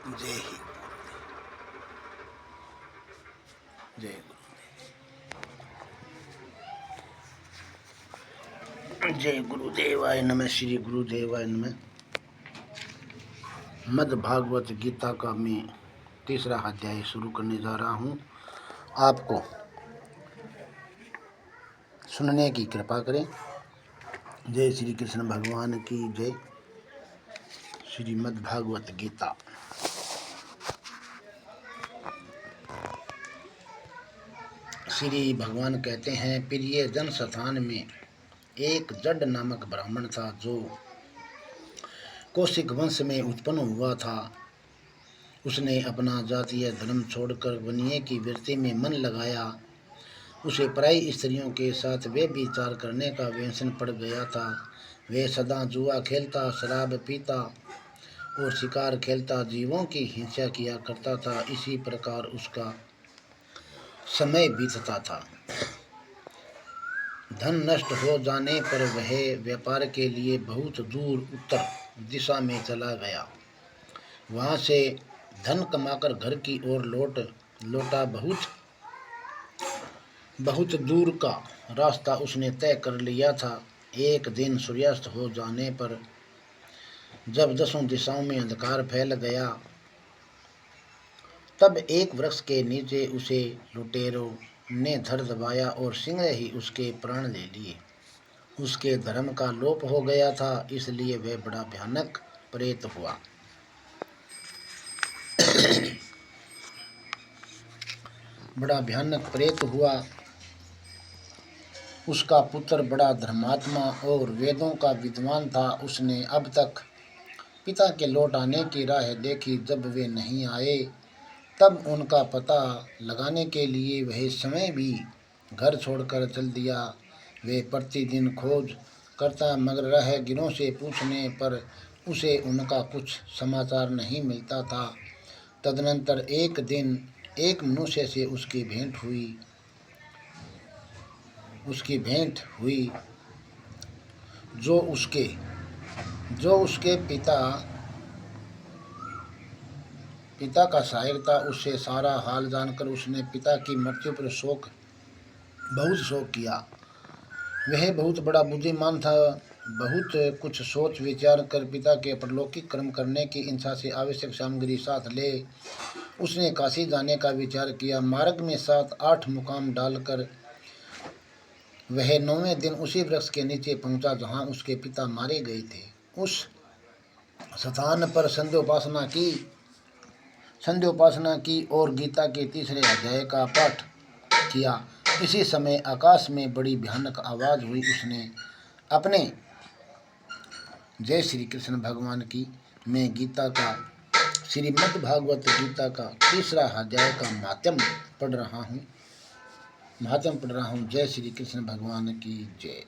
जय हिंद। जय गुरु। जय गुरुदेवाय नमः। श्री गुरुदेवाय नमः। मद् भागवत गीता का मैं तीसरा अध्याय शुरू करने जा रहा हूँ। आपको सुनने की कृपा करें। जय श्री कृष्ण भगवान की जय। श्रीमद् भागवत गीता। श्री भगवान कहते हैं, प्रिय जन, स्थान में एक जड नामक ब्राह्मण था जो कौशिक वंश में उत्पन्न हुआ था। उसने अपना जातीय धर्म छोड़कर वनीय की वृत्ति में मन लगाया। उसे पराई स्त्रियों के साथ वे विचार करने का व्यसन पड़ गया था। वे सदा जुआ खेलता, शराब पीता और शिकार खेलता, जीवों की हिंसा किया करता था। इसी प्रकार उसका समय बीतता था। धन नष्ट हो जाने पर वह व्यापार के लिए बहुत दूर उत्तर दिशा में चला गया। वहां से धन कमाकर घर की ओर लौटा। बहुत दूर का रास्ता उसने तय कर लिया था। एक दिन सूर्यास्त हो जाने पर जब दसों दिशाओं में अंधकार फैल गया, तब एक वृक्ष के नीचे उसे लुटेरों ने धर दबाया और शीघ्र ही उसके प्राण ले लिए। उसके धर्म का लोप हो गया था, इसलिए वह बड़ा भयानक प्रेत हुआ। बड़ा भयानक प्रेत हुआ। उसका पुत्र बड़ा धर्मात्मा और वेदों का विद्वान था। उसने अब तक पिता के लौट आने की राह देखी। जब वे नहीं आए, तब उनका पता लगाने के लिए वह समय भी घर छोड़कर चल दिया। वे प्रतिदिन खोज करता, मगर राहगीरों से पूछने पर उसे उनका कुछ समाचार नहीं मिलता था। तदनंतर एक दिन एक मनुष्य से उसकी भेंट हुई जो उसके पिता का शायर था। उससे सारा हाल जानकर उसने पिता की मृत्यु पर बहुत शोक किया। वह बहुत बड़ा बुद्धिमान था। बहुत कुछ सोच विचार कर पिता के परलौकिक कर्म करने की इच्छा से आवश्यक सामग्री साथ ले उसने काशी जाने का विचार किया। मार्ग में 7-8 मुकाम डालकर वह 9वें दिन उसी वृक्ष के नीचे पहुंचा जहां उसके पिता मारे गए थे। उस स्थान पर संध्योपासना की और गीता के तीसरे अध्याय का पाठ किया। इसी समय आकाश में बड़ी भयानक आवाज हुई। उसने अपने जय श्री कृष्ण भगवान की मैं गीता का श्रीमद् भागवत गीता का तीसरा अध्याय का महात्म्य पढ़ रहा हूँ। जय श्री कृष्ण भगवान की जय।